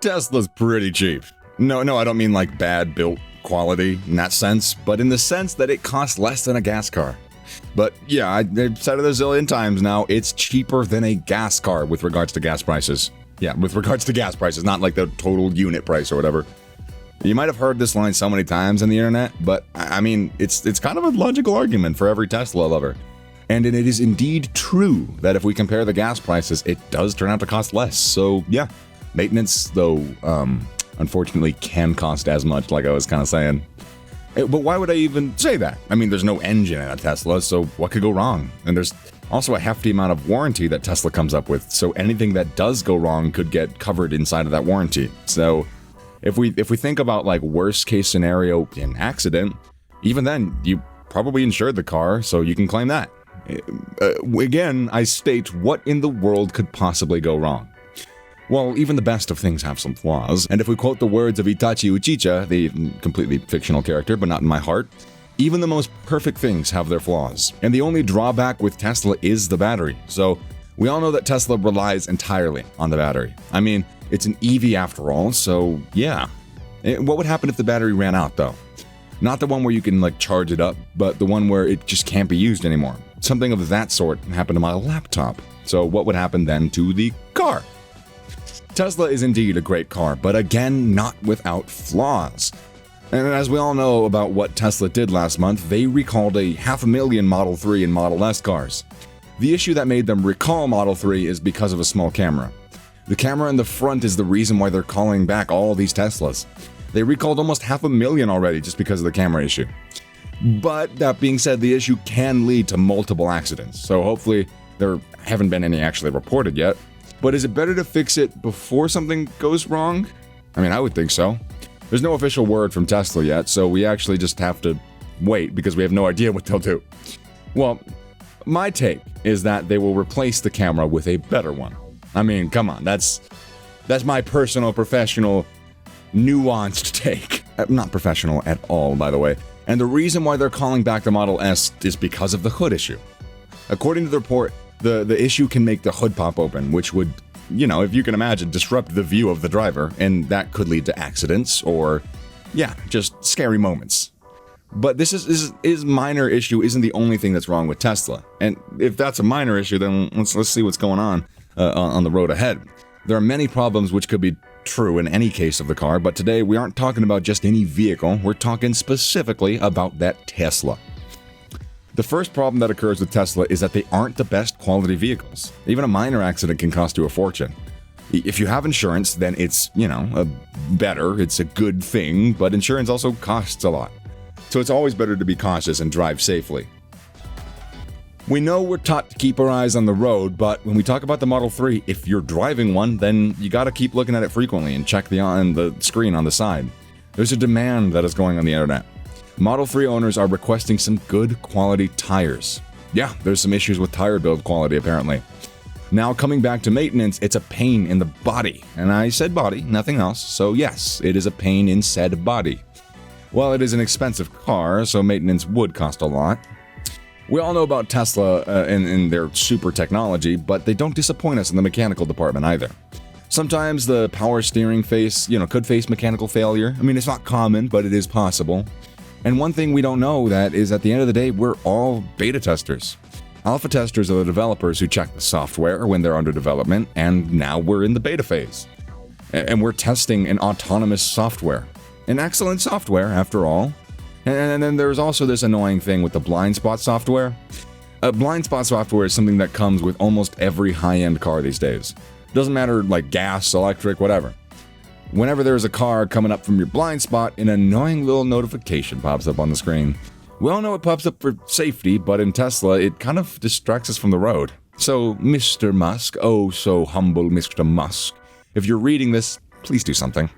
Tesla's pretty cheap. No, I don't mean like bad built quality in that sense, but in the sense that it costs less than a gas car. But yeah, I've said it a zillion times now, it's cheaper than a gas car with regards to gas prices. Yeah, with regards to gas prices, not like the total unit price or whatever. You might have heard this line so many times on the internet, but I mean, it's kind of a logical argument for every Tesla lover. And it is indeed true that if we compare the gas prices, it does turn out to cost less. So yeah, maintenance, though, unfortunately can cost as much, like I was kind of saying. But why would I even say that? I mean, there's no engine in a Tesla, so what could go wrong? And there's also a hefty amount of warranty that Tesla comes up with, so anything that does go wrong could get covered inside of that warranty. So if we think about like worst case scenario in accident, even then you probably insured the car, so you can claim that. Again, I state, what in the world could possibly go wrong? Well, even the best of things have some flaws, and if we quote the words of Itachi Uchiha, the completely fictional character, but not in my heart, even the most perfect things have their flaws. And the only drawback with Tesla is the battery. So we all know that Tesla relies entirely on the battery. I mean, it's an EV after all, so yeah. What would happen if the battery ran out, though? Not the one where you can like charge it up, but the one where it just can't be used anymore. Something of that sort happened to my laptop. So what would happen then to the car? Tesla is indeed a great car, but again, not without flaws. And as we all know about what Tesla did last month, they recalled 500,000 Model 3 and Model S cars. The issue that made them recall Model 3 is because of a small camera. The camera in the front is the reason why they're calling back all these Teslas. They recalled almost 500,000 already just because of the camera issue. But that being said, the issue can lead to multiple accidents, so hopefully there haven't been any actually reported yet. But is it better to fix it before something goes wrong? I mean, I would think so. There's no official word from Tesla yet, so we actually just have to wait because we have no idea what they'll do. Well, my take is that they will replace the camera with a better one. I mean, come on, that's my personal, professional, nuanced take. Not professional at all, by the way. And the reason why they're calling back the Model S is because of the hood issue. According to the report, the issue can make the hood pop open, which would, you know, if you can imagine, disrupt the view of the driver, and that could lead to accidents or, yeah, just scary moments. But this is minor issue isn't the only thing that's wrong with Tesla. And if that's a minor issue, then let's see what's going on the road ahead. There are many problems which could be true in any case of the car, but today we aren't talking about just any vehicle, we're talking specifically about that Tesla. The first problem that occurs with Tesla is that they aren't the best quality vehicles. Even a minor accident can cost you a fortune. If you have insurance, then it's, you know, it's a good thing, but insurance also costs a lot. So it's always better to be cautious and drive safely. We know we're taught to keep our eyes on the road, but when we talk about the Model 3, if you're driving one, then you gotta keep looking at it frequently and check the screen on the side. There's a demand that is going on the internet. Model 3 owners are requesting some good quality tires. Yeah, there's some issues with tire build quality apparently. Now coming back to maintenance, it's a pain in the body. And I said body, nothing else, so yes, it is a pain in said body. Well, it is an expensive car, so maintenance would cost a lot. We all know about Tesla and their super technology, but they don't disappoint us in the mechanical department either. Sometimes the power steering could face mechanical failure. I mean, it's not common, but it is possible. And one thing we don't know that is at the end of the day, we're all beta testers. Alpha testers are the developers who check the software when they're under development, and now we're in the beta phase. And we're testing an autonomous software. An excellent software, after all. And then there's also this annoying thing with the blind spot software. Blind spot software is something that comes with almost every high-end car these days. Doesn't matter, like gas, electric, whatever. Whenever there's a car coming up from your blind spot, an annoying little notification pops up on the screen. We all know it pops up for safety, but in Tesla, it kind of distracts us from the road. So, Mr. Musk, oh so humble Mr. Musk, if you're reading this, please do something.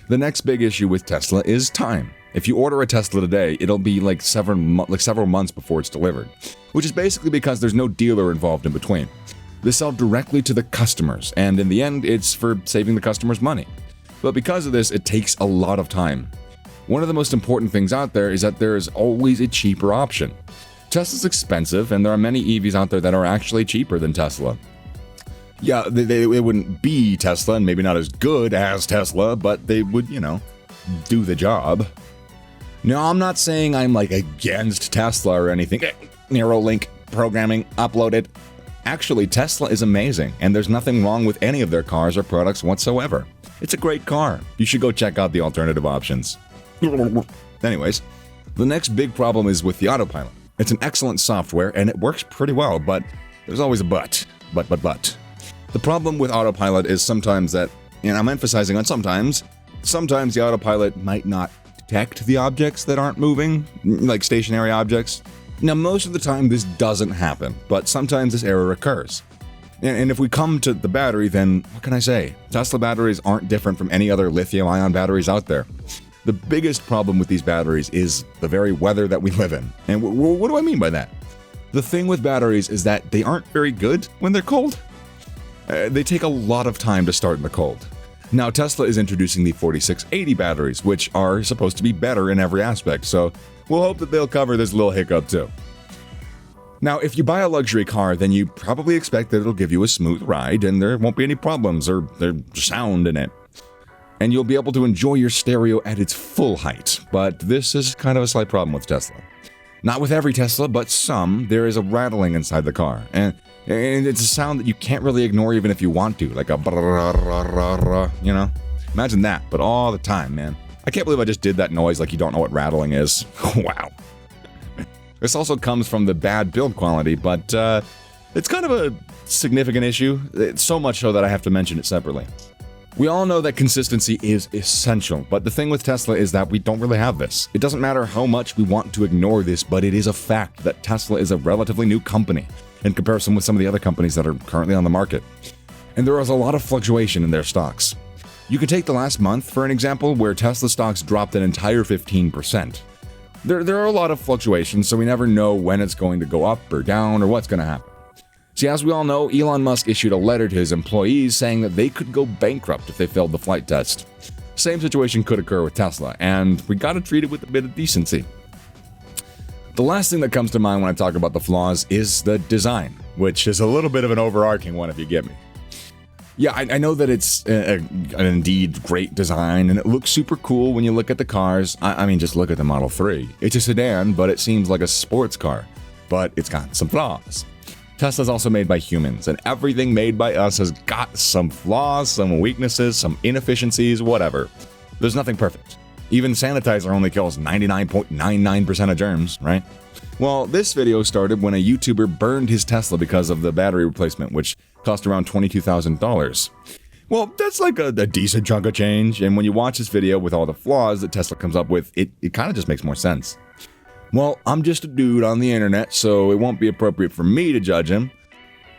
The next big issue with Tesla is time. If you order a Tesla today, it'll be like several months before it's delivered, which is basically because there's no dealer involved in between. They sell directly to the customers, and in the end, it's for saving the customers money. But because of this, it takes a lot of time. One of the most important things out there is that there is always a cheaper option. Tesla's expensive, and there are many EVs out there that are actually cheaper than Tesla. Yeah, they wouldn't be Tesla, and maybe not as good as Tesla, but they would, do the job. No, I'm not saying I'm like against Tesla or anything. Neuralink programming uploaded. Actually, Tesla is amazing, and there's nothing wrong with any of their cars or products whatsoever. It's a great car. You should go check out the alternative options. Anyways, the next big problem is with the autopilot. It's an excellent software, and it works pretty well, but there's always a but. But. The problem with autopilot is sometimes that, and I'm emphasizing on sometimes the autopilot might not detect the objects that aren't moving, like stationary objects. Now, most of the time this doesn't happen, but sometimes this error occurs. And if we come to the battery, then what can I say? Tesla batteries aren't different from any other lithium-ion batteries out there. The biggest problem with these batteries is the very weather that we live in. And what do I mean by that? The thing with batteries is that they aren't very good when they're cold. They take a lot of time to start in the cold. Now, Tesla is introducing the 4680 batteries, which are supposed to be better in every aspect, so we'll hope that they'll cover this little hiccup too. Now, if you buy a luxury car, then you probably expect that it'll give you a smooth ride and there won't be any problems or there's sound in it. And you'll be able to enjoy your stereo at its full height, but this is kind of a slight problem with Tesla. Not with every Tesla, but some, there is a rattling inside the car, and it's a sound that you can't really ignore even if you want to, like a Imagine that, but all the time, man. I can't believe I just did that noise like you don't know what rattling is. Wow. This also comes from the bad build quality, but it's kind of a significant issue. It's so much so that I have to mention it separately. We all know that consistency is essential, but the thing with Tesla is that we don't really have this. It doesn't matter how much we want to ignore this, but it is a fact that Tesla is a relatively new company in comparison with some of the other companies that are currently on the market. And there is a lot of fluctuation in their stocks. You can take the last month, for an example, where Tesla stocks dropped an entire 15%. There are a lot of fluctuations, so we never know when it's going to go up or down or what's going to happen. See, as we all know, Elon Musk issued a letter to his employees saying that they could go bankrupt if they failed the flight test. Same situation could occur with Tesla, and we gotta treat it with a bit of decency. The last thing that comes to mind when I talk about the flaws is the design, which is a little bit of an overarching one if you get me. Yeah, I know that it's an indeed great design, and it looks super cool when you look at the cars. I mean, just look at the Model 3. It's a sedan, but it seems like a sports car. But it's got some flaws. Tesla's also made by humans, and everything made by us has got some flaws, some weaknesses, some inefficiencies, whatever. There's nothing perfect. Even sanitizer only kills 99.99% of germs, right? Well, this video started when a YouTuber burned his Tesla because of the battery replacement, which cost around $22,000. Well, that's like a decent chunk of change, and when you watch this video with all the flaws that Tesla comes up with, it kind of just makes more sense. Well, I'm just a dude on the internet, so it won't be appropriate for me to judge him.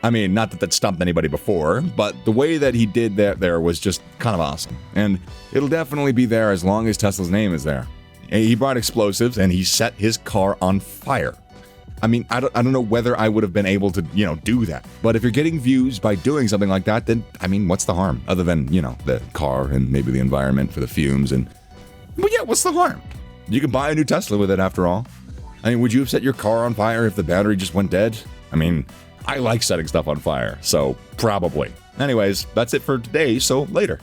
I mean, not that that stumped anybody before, but the way that he did that there was just kind of awesome. And it'll definitely be there as long as Tesla's name is there. He brought explosives and he set his car on fire. I mean, I don't know whether I would have been able to, do that. But if you're getting views by doing something like that, then, I mean, what's the harm? Other than, the car and maybe the environment for the fumes and... But yeah, what's the harm? You can buy a new Tesla with it after all. I mean, would you have set your car on fire if the battery just went dead? I mean, I like setting stuff on fire, so probably. Anyways, that's it for today, so later.